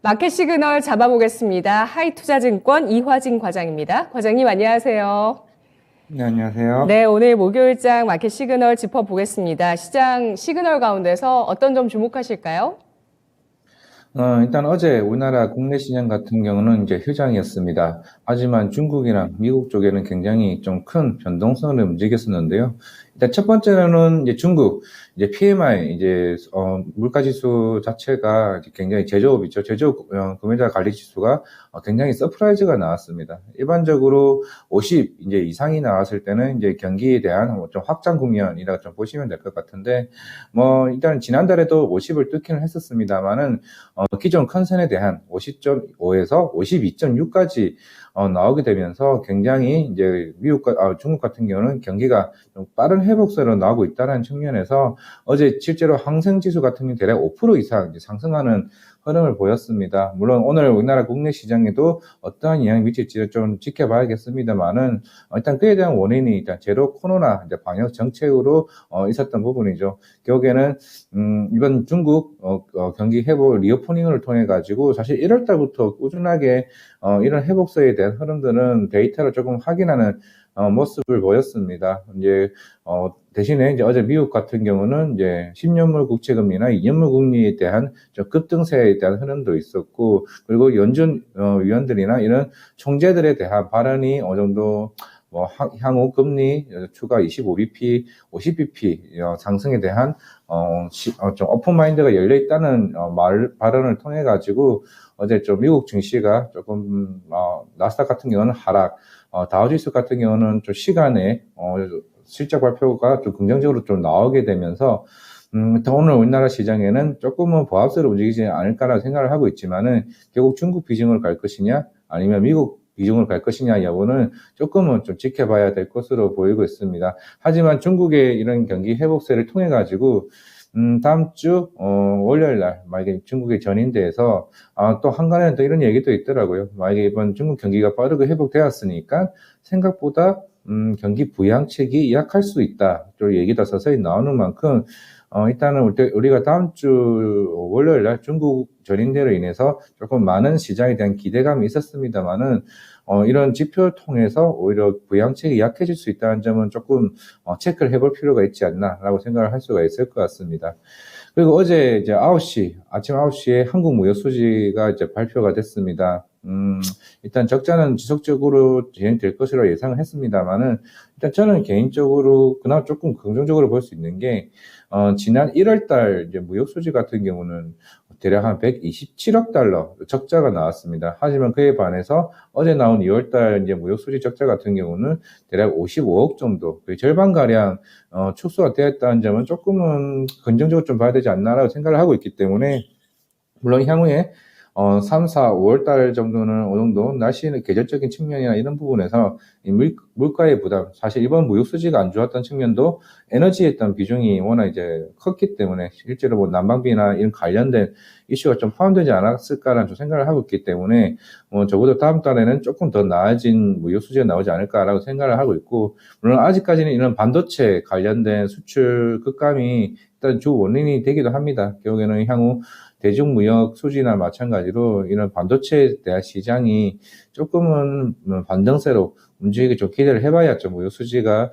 마켓 시그널 잡아보겠습니다. 하이투자증권 이화진 과장입니다. 과장님 안녕하세요. 네, 안녕하세요. 네, 오늘 목요일장 마켓 시그널 짚어보겠습니다. 시장 시그널 가운데서 어떤 점 주목하실까요? 일단 어제 우리나라 국내 시장 같은 경우는 이제 휴장이었습니다. 하지만 중국이랑 미국 쪽에는 굉장히 좀 큰 변동성을 움직였었는데요. 일단 첫 번째로는 이제 중국, 이제 PMI, 물가 지수 자체가 이제 굉장히 제조업이죠. 제조업 구매자 관리 지수가 굉장히 서프라이즈가 나왔습니다. 일반적으로 50 이제 이상이 나왔을 때는 이제 경기에 대한 좀 확장 국면이라고 좀 보시면 될 것 같은데, 일단 지난달에도 50을 뚫기는 했었습니다만은, 기존 컨센에 대한 50.5에서 52.6까지 나오게 되면서 굉장히 이제 중국 같은 경우는 경기가 좀 빠른 회복세로 나오고 있다는 측면에서 어제 실제로 항생지수 같은 경우 대략 5% 이상 이제 상승하는 흐름을 보였습니다. 물론 오늘 우리나라 국내 시장에도 어떠한 영향이 미칠지를 좀 지켜봐야겠습니다만은 일단 그에 대한 원인이 일단 제로 코로나 이제 방역 정책으로 있었던 부분이죠. 결국에는 이번 중국 경기 회복 리오프닝을 통해 가지고 사실 1월 달부터 꾸준하게 이런 회복세에 대한 흐름들은 데이터를 조금 확인하는 모습을 보였습니다. 대신에 이제 어제 미국 같은 경우는 이제 10년물 국채금리나 2년물 금리에 대한 급등세에 대한 흐름도 있었고, 그리고 연준 위원들이나 이런 총재들에 대한 발언이 어느 정도 향후 금리 추가 25bp, 50bp 상승에 대한 좀 오픈 마인드가 열려 있다는 발언을 통해 가지고 어제 좀 미국 증시가 조금 나스닥 같은 경우는 하락, 다우지수 같은 경우는 좀 시간에 실적 발표가 좀 긍정적으로 좀 나오게 되면서 오늘 우리나라 시장에는 조금은 보합세로 움직이지 않을까라는 생각을 하고 있지만은 결국 중국 비중을 갈 것이냐 아니면 미국 비중을 갈 것이냐 여부는 조금은 좀 지켜봐야 될 것으로 보이고 있습니다. 하지만 중국의 이런 경기 회복세를 통해 가지고 다음 주 월요일 날 만약에 중국의 전인대에서 또 한간에는 또 이런 얘기도 있더라고요. 만약에 이번 중국 경기가 빠르게 회복되었으니까 생각보다 경기 부양책이 약할 수 있다. 또 얘기가 서서히 나오는 만큼 일단은 우리가 다음 주 월요일 날 중국 전인대로 인해서 조금 많은 시장에 대한 기대감이 있었습니다만은 이런 지표를 통해서 오히려 부양책이 약해질 수 있다는 점은 조금 체크를 해볼 필요가 있지 않나라고 생각을 할 수가 있을 것 같습니다. 그리고 어제 이제 아침 9시에 한국 무역 수지가 이제 발표가 됐습니다. 일단 적자는 지속적으로 진행될 것으로 예상을 했습니다만은, 일단 저는 개인적으로 그나마 조금 긍정적으로 볼 수 있는 게, 지난 1월 달 이제 무역 수지 같은 경우는 대략 한 127억 달러 적자가 나왔습니다. 하지만 그에 반해서 어제 나온 2월 달 이제 무역 수지 적자 같은 경우는 대략 55억 정도, 거의 절반가량, 축소가 되었다는 점은 조금은 긍정적으로 좀 봐야 되지 않나라고 생각을 하고 있기 때문에, 물론 향후에 3, 4, 5월 달 정도는 어느 정도 날씨는 계절적인 측면이나 이런 부분에서 이 물가의 부담, 사실 이번 무역 수지가 안 좋았던 측면도 에너지에 있던 비중이 워낙 이제 컸기 때문에 실제로 뭐 난방비나 이런 관련된 이슈가 좀 포함되지 않았을까라는 좀 생각을 하고 있기 때문에 적어도 다음 달에는 조금 더 나아진 무역 수지가 나오지 않을까라고 생각을 하고 있고, 물론 아직까지는 이런 반도체 관련된 수출 급감이 일단 주 원인이 되기도 합니다. 결국에는 향후 대중무역 수지나 마찬가지로 이런 반도체에 대한 시장이 조금은 반등세로 움직이기 좀 기대를 해봐야 좀 무역 수지가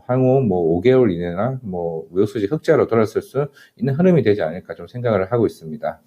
향후 뭐 5개월 이내나 뭐 무역 수지 흑자로 돌아설 수 있는 흐름이 되지 않을까 좀 생각을 하고 있습니다.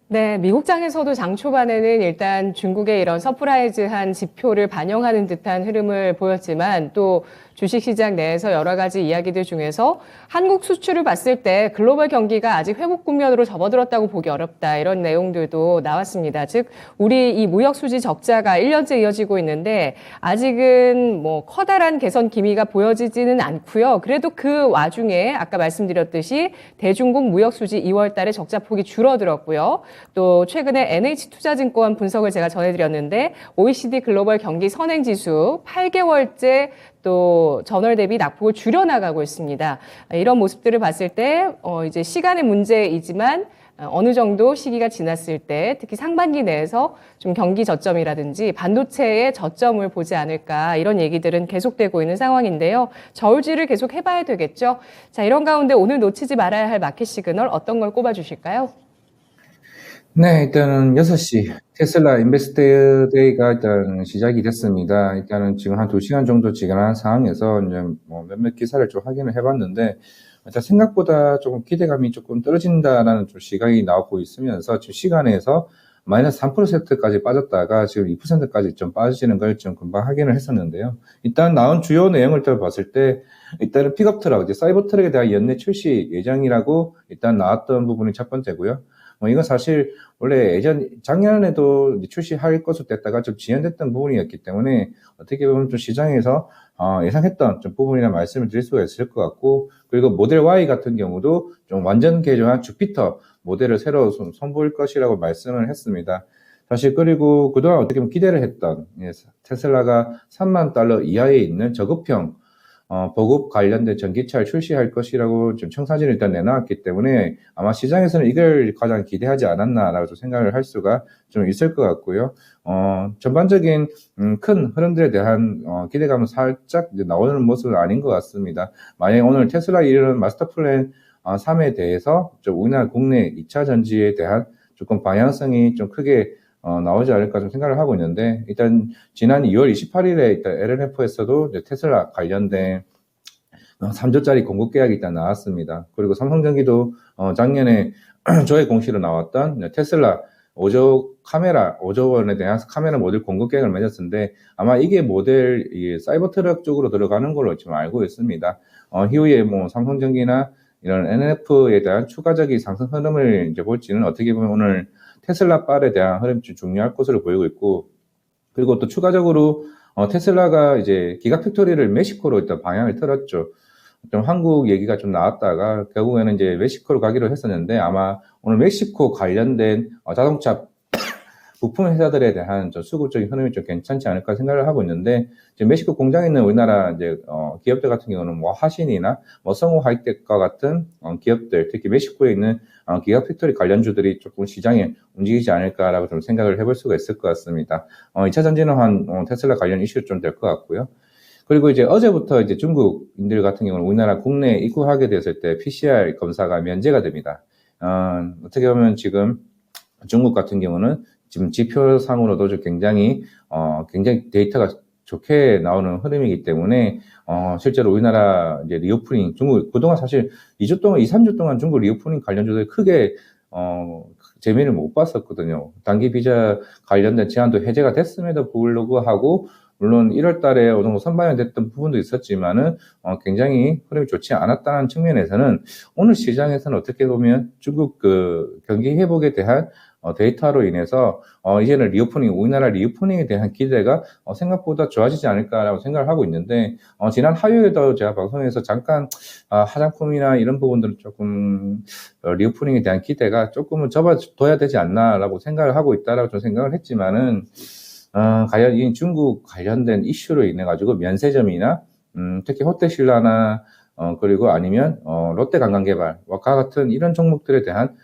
네, 미국장에서도 장 초반에는 일단 중국의 이런 서프라이즈한 지표를 반영하는 듯한 흐름을 보였지만 또 주식시장 내에서 여러 가지 이야기들 중에서 한국 수출을 봤을 때 글로벌 경기가 아직 회복 국면으로 접어들었다고 보기 어렵다 이런 내용들도 나왔습니다. 즉 우리 이 무역 수지 적자가 1년째 이어지고 있는데 아직은 뭐 커다란 개선 기미가 보여지지는 않고요. 그래도 그 와중에 아까 말씀드렸듯이 대중국 무역 수지 2월 달에 적자 폭이 줄어들었고요. 또 최근에 NH투자증권 분석을 제가 전해드렸는데 OECD 글로벌 경기 선행지수 8개월째 또 전월 대비 낙폭을 줄여나가고 있습니다. 이런 모습들을 봤을 때 이제 시간의 문제이지만 어느 정도 시기가 지났을 때 특히 상반기 내에서 좀 경기 저점이라든지 반도체의 저점을 보지 않을까 이런 얘기들은 계속되고 있는 상황인데요. 저울질을 계속 해봐야 되겠죠. 자, 이런 가운데 오늘 놓치지 말아야 할 마켓 시그널 어떤 걸 꼽아주실까요? 네, 일단은 6시 테슬라 인베스트 데이가 일단 시작이 됐습니다. 일단은 지금 한 2시간 정도 지난 상황에서 이제 뭐 몇몇 기사를 좀 확인을 해봤는데, 일단 생각보다 조금 기대감이 조금 떨어진다라는 좀 시각이 나오고 있으면서 지금 시간에서 마이너스 3%까지 빠졌다가 지금 2%까지 좀 빠지는 걸 좀 금방 확인을 했었는데요. 일단 나온 주요 내용을 또 봤을 때, 일단은 픽업 트럭, 이제 사이버 트럭에 대한 연내 출시 예정이라고 일단 나왔던 부분이 첫 번째고요. 뭐 이건 사실 원래 작년에도 출시할 것으로 됐다가 좀 지연됐던 부분이었기 때문에 어떻게 보면 좀 시장에서 예상했던 좀 부분이라 말씀을 드릴 수가 있을 것 같고, 그리고 모델 Y 같은 경우도 좀 완전 개조한 주피터 모델을 새로 선보일 것이라고 말씀을 했습니다. 사실 그리고 그동안 어떻게 보면 기대를 했던 테슬라가 3만 달러 이하에 있는 저급형 보급 관련된 전기차를 출시할 것이라고 좀 청사진을 일단 내놨기 때문에 아마 시장에서는 이걸 가장 기대하지 않았나라고 좀 생각을 할 수가 좀 있을 것 같고요. 전반적인 큰 흐름들에 대한 기대감은 살짝 이제 나오는 모습은 아닌 것 같습니다. 만약에 오늘 테슬라 이런 마스터 플랜 3에 대해서 좀 우리나라 국내 2차 전지에 대한 조금 방향성이 좀 크게 나오지 않을까 좀 생각을 하고 있는데, 일단 지난 2월 28일에 일단 LNF에서도 테슬라 관련된 3조짜리 공급 계약이 일단 나왔습니다. 그리고 삼성전기도 작년에 조회 공시로 나왔던 테슬라 5조 원에 대한 카메라 모델 공급 계약을 맺었는데, 아마 이게 모델 사이버 트럭 쪽으로 들어가는 걸로 지금 알고 있습니다. 이후에 뭐 삼성전기나 이런 NF에 대한 추가적인 상승 흐름을 이제 볼지는 어떻게 보면 오늘 테슬라 빨에 대한 흐름이 좀 중요할 것으로 보이고 있고, 그리고 또 추가적으로 테슬라가 이제 기가팩토리를 멕시코로 일단 방향을 틀었죠. 좀 한국 얘기가 좀 나왔다가 결국에는 이제 멕시코로 가기로 했었는데, 아마 오늘 멕시코 관련된 자동차 부품 회사들에 대한 좀 수급적인 흐름이 좀 괜찮지 않을까 생각을 하고 있는데, 지금 멕시코 공장에 있는 우리나라 이제 기업들 같은 경우는 뭐 화신이나 뭐 성우 하이텍과 같은 기업들, 특히 멕시코에 있는 기가팩토리 관련주들이 조금 시장에 움직이지 않을까라고 좀 생각을 해볼 수가 있을 것 같습니다. 2차 전지는 테슬라 관련 이슈 좀 될 것 같고요. 그리고 이제 어제부터 이제 중국인들 같은 경우는 우리나라 국내에 입국하게 됐을 때 PCR 검사가 면제가 됩니다. 어떻게 보면 지금 중국 같은 경우는 지금 지표상으로도 굉장히 데이터가 좋게 나오는 흐름이기 때문에 실제로 우리나라 이제 리오프닝, 중국 그동안 사실 2주 동안 2, 3주 동안 중국 리오프닝 관련주들이 크게 재미를 못 봤었거든요. 단기 비자 관련된 제한도 해제가 됐음에도 불구하고, 물론 1월 달에 어느 정도 선반영 됐던 부분도 있었지만은 굉장히 흐름이 좋지 않았다는 측면에서는 오늘 시장에서는 어떻게 보면 중국 그 경기 회복에 대한 데이터로 인해서 이제는 우리나라 리오프닝에 대한 기대가 생각보다 좋아지지 않을까라고 생각을 하고 있는데, 지난 화요일에도 제가 방송에서 잠깐 화장품이나 이런 부분들은 조금 리오프닝에 대한 기대가 조금은 접어둬야 되지 않나라고 생각을 하고 있다라고 좀 생각을 했지만은, 과연 이 중국 관련된 이슈로 인해 가지고 면세점이나 특히 호텔신라나 그리고 아니면 롯데관광개발과 같은 이런 종목들에 대한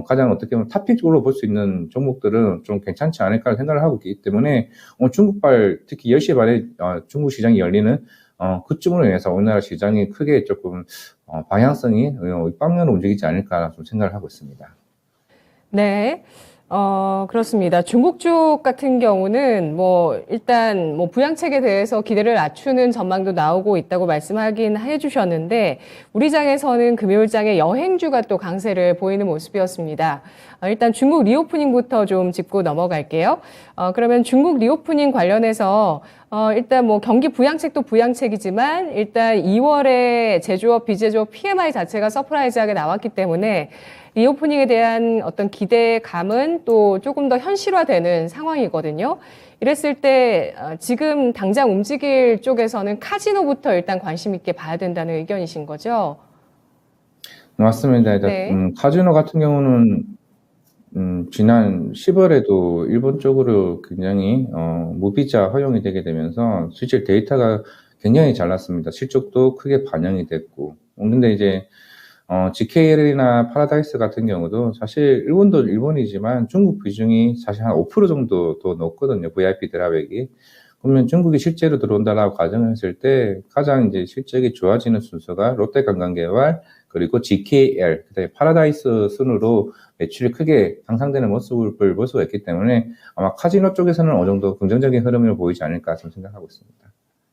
가장 어떻게 보면 탑픽으로 볼 수 있는 종목들은 좀 괜찮지 않을까 생각을 하고 있기 때문에 중국발 특히 10시 반에 중국 시장이 열리는 그쯤으로 인해서 우리나라 시장이 크게 조금 방향성이 빵면으로 움직이지 않을까 좀 생각을 하고 있습니다. 네. 그렇습니다. 중국 쪽 같은 경우는 뭐 일단 뭐 부양책에 대해서 기대를 낮추는 전망도 나오고 있다고 말씀하긴 해주셨는데, 우리 장에서는 금요일장에 여행주가 또 강세를 보이는 모습이었습니다. 일단 중국 리오프닝부터 좀 짚고 넘어갈게요. 그러면 중국 리오프닝 관련해서 일단 뭐 경기 부양책도 부양책이지만 일단 2월에 제조업, 비제조업 PMI 자체가 서프라이즈하게 나왔기 때문에 리오프닝에 대한 어떤 기대감은 또 조금 더 현실화되는 상황이거든요. 이랬을 때 지금 당장 움직일 쪽에서는 카지노부터 일단 관심 있게 봐야 된다는 의견이신 거죠? 맞습니다. 일단 네. 카지노 같은 경우는 지난 10월에도 일본 쪽으로 굉장히 무비자 허용이 되게 되면서 실제 데이터가 굉장히 잘 났습니다. 실적도 크게 반영이 됐고. 근데 이제 GKL이나 파라다이스 같은 경우도 사실 일본도 일본이지만 중국 비중이 사실 한 5% 정도 더 높거든요. VIP 드랍액이. 그러면 중국이 실제로 들어온다라고 가정을 했을 때 가장 이제 실적이 좋아지는 순서가 롯데관광개발 그리고 GKL, 그다음에 파라다이스 순으로 매출이 크게 향상되는 모습을 볼 수가 있기 때문에 아마 카지노 쪽에서는 어느 정도 긍정적인 흐름을 보이지 않을까 좀 생각하고 있습니다.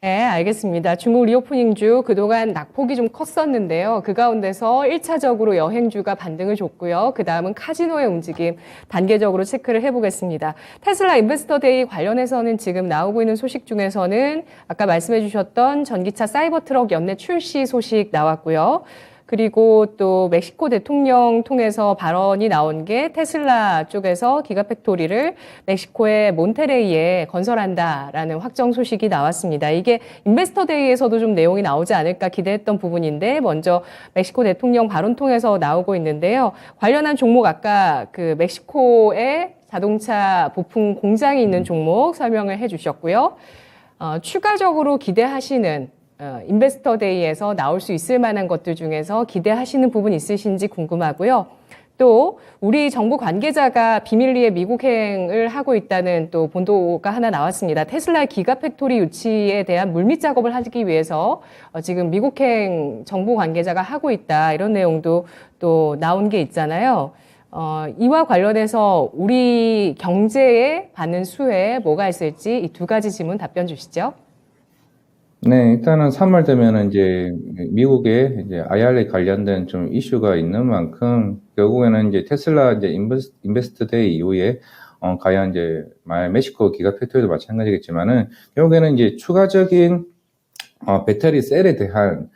네, 알겠습니다. 중국 리오프닝주 그동안 낙폭이 좀 컸었는데요. 그 가운데서 1차적으로 여행주가 반등을 줬고요. 그 다음은 카지노의 움직임 단계적으로 체크를 해보겠습니다. 테슬라 인베스터데이 관련해서는 지금 나오고 있는 소식 중에서는 아까 말씀해 주셨던 전기차 사이버트럭 연내 출시 소식 나왔고요. 그리고 또 멕시코 대통령 통해서 발언이 나온 게 테슬라 쪽에서 기가팩토리를 멕시코의 몬테레이에 건설한다라는 확정 소식이 나왔습니다. 이게 인베스터데이에서도 좀 내용이 나오지 않을까 기대했던 부분인데 먼저 멕시코 대통령 발언 통해서 나오고 있는데요. 관련한 종목 아까 그 멕시코에 자동차 부품 공장이 있는 종목 설명을 해주셨고요. 추가적으로 기대하시는 인베스터데이에서 나올 수 있을 만한 것들 중에서 기대하시는 부분 있으신지 궁금하고요. 또 우리 정부 관계자가 비밀리에 미국행을 하고 있다는 또 보도가 하나 나왔습니다. 테슬라 기가팩토리 유치에 대한 물밑 작업을 하기 위해서 지금 미국행 정부 관계자가 하고 있다 이런 내용도 또 나온 게 있잖아요. 이와 관련해서 우리 경제에 받는 수혜에 뭐가 있을지 이 두 가지 질문 답변 주시죠. 네, 일단은 3월 되면은 이제 미국에 이제 IRA 관련된 좀 이슈가 있는 만큼 결국에는 이제 테슬라 이제 인베스트 데이 이후에 과연 이제 멕시코 기가팩토리도 마찬가지겠지만은 결국에는 이제 추가적인 배터리 셀에 대한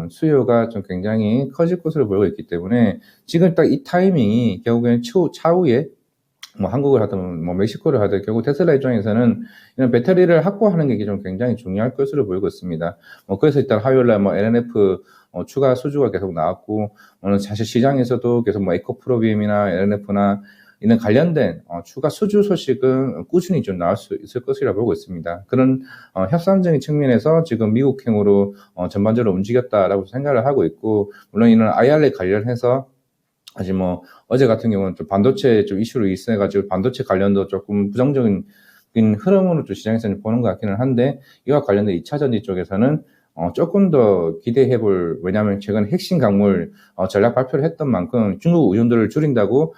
수요가 좀 굉장히 커질 것으로 보이고 있기 때문에 지금 딱 이 타이밍이 결국에는 차후에 뭐 한국을 하든 뭐 멕시코를 하든 결국 테슬라 입장에서는 이런 배터리를 확보하는 게 좀 굉장히 중요할 것으로 보이고 있습니다. 뭐 그래서 일단 화요일날 뭐 LNF 추가 수주가 계속 나왔고 오늘 사실 시장에서도 계속 뭐 에코프로비엠이나 LNF나 이런 관련된 추가 수주 소식은 꾸준히 좀 나올 수 있을 것이라 보고 있습니다. 그런 협상적인 측면에서 지금 미국행으로 전반적으로 움직였다라고 생각을 하고 있고 물론 이런 IRA 관련해서 아직 뭐 어제 같은 경우는 좀 반도체 좀 이슈로 있어가지고 반도체 관련도 조금 부정적인 흐름으로 좀 시장에서는 보는 것 같기는 한데 이와 관련된 2차 전지 쪽에서는 조금 더 기대해볼 왜냐하면 최근 핵심 광물 전략 발표를 했던 만큼 중국 의존도를 줄인다고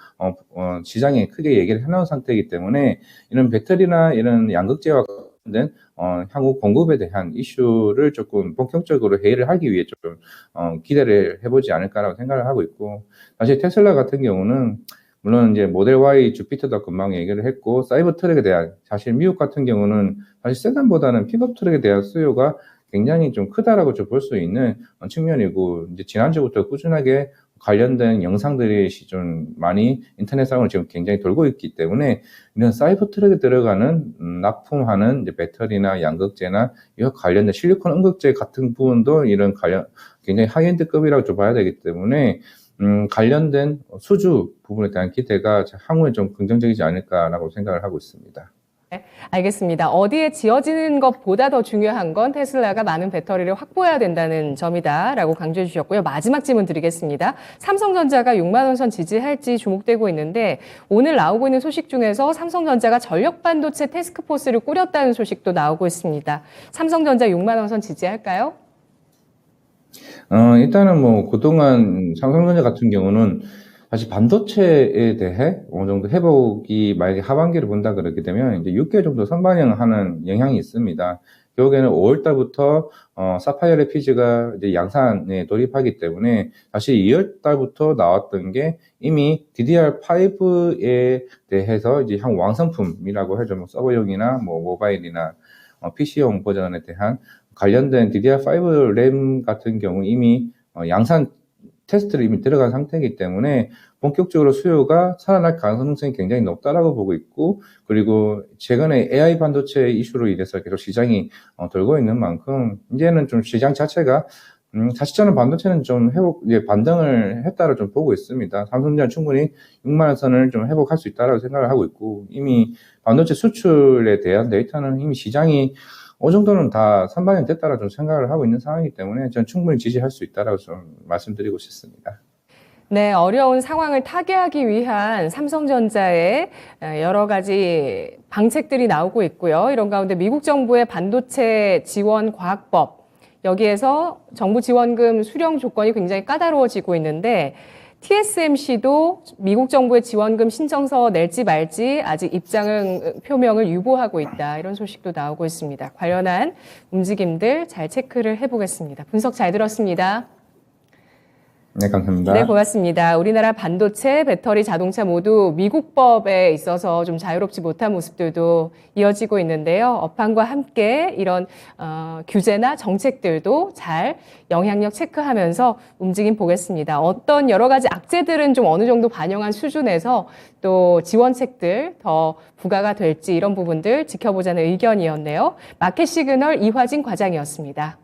시장에 크게 얘기를 해놓은 상태이기 때문에 이런 배터리나 이런 양극재와 관련된 향후 공급에 대한 이슈를 조금 본격적으로 회의를 하기 위해 좀 기대를 해보지 않을까라고 생각을 하고 있고 사실 테슬라 같은 경우는 물론 이제 모델 Y 주피터도 금방 얘기를 했고 사이버 트럭에 대한 사실 미국 같은 경우는 사실 세단보다는 픽업 트럭에 대한 수요가 굉장히 좀 크다라고 좀 볼 수 있는 측면이고 이제 지난주부터 꾸준하게 관련된 영상들이 좀 많이 인터넷상으로 지금 굉장히 돌고 있기 때문에 이런 사이버 트럭에 들어가는 납품하는 이제 배터리나 양극재나 이와 관련된 실리콘 음극재 같은 부분도 이런 굉장히 하이엔드급이라고 좀 봐야 되기 때문에 관련된 수주 부분에 대한 기대가 향후에 좀 긍정적이지 않을까라고 생각을 하고 있습니다. 네, 알겠습니다. 어디에 지어지는 것보다 더 중요한 건 테슬라가 많은 배터리를 확보해야 된다는 점이다라고 강조해 주셨고요. 마지막 질문 드리겠습니다. 삼성전자가 6만 원 선 지지할지 주목되고 있는데 오늘 나오고 있는 소식 중에서 삼성전자가 전력반도체 태스크포스를 꾸렸다는 소식도 나오고 있습니다. 삼성전자 6만 원 선 지지할까요? 일단은 뭐 그동안 삼성전자 같은 경우는 사실 반도체에 대해 어느 정도 회복이 만약에 하반기를 본다 그렇게 되면 이제 6개월 정도 선반영하는 영향이 있습니다. 결국에는 5월 달부터 사파이어 레피즈가 이제 양산에 돌입하기 때문에 사실 2월 달부터 나왔던 게 이미 DDR5에 대해서 이제 한 완성품이라고 해죠. 뭐 서버용이나 뭐 모바일이나 PC용 버전에 대한 관련된 DDR5 램 같은 경우 이미 양산 테스트를 이미 들어간 상태이기 때문에 본격적으로 수요가 살아날 가능성이 굉장히 높다라고 보고 있고 그리고 최근에 AI 반도체 이슈로 인해서 계속 시장이 돌고 있는 만큼 이제는 좀 시장 자체가 사실 저는 반도체는 좀 반등을 했다고 좀 보고 있습니다. 삼성전자는 충분히 6만 원 선을 좀 회복할 수 있다라고 생각을 하고 있고 이미 반도체 수출에 대한 데이터는 이미 시장이 어느 정도는 다 선반영 됐다라고 좀 생각을 하고 있는 상황이기 때문에 저는 충분히 지지할 수 있다라고 좀 말씀드리고 싶습니다. 네, 어려운 상황을 타개하기 위한 삼성전자의 여러 가지 방책들이 나오고 있고요. 이런 가운데 미국 정부의 반도체 지원 과학법, 여기에서 정부 지원금 수령 조건이 굉장히 까다로워지고 있는데 TSMC도 미국 정부의 지원금 신청서 낼지 말지 아직 표명을 유보하고 있다. 이런 소식도 나오고 있습니다. 관련한 움직임들 잘 체크를 해보겠습니다. 분석 잘 들었습니다. 네, 감사합니다. 네, 고맙습니다. 우리나라 반도체, 배터리, 자동차 모두 미국법에 있어서 좀 자유롭지 못한 모습들도 이어지고 있는데요. 업황과 함께 이런 규제나 정책들도 잘 영향력 체크하면서 움직임 보겠습니다. 어떤 여러 가지 악재들은 좀 어느 정도 반영한 수준에서 또 지원책들 더 부과가 될지 이런 부분들 지켜보자는 의견이었네요. 마켓 시그널 이화진 과장이었습니다.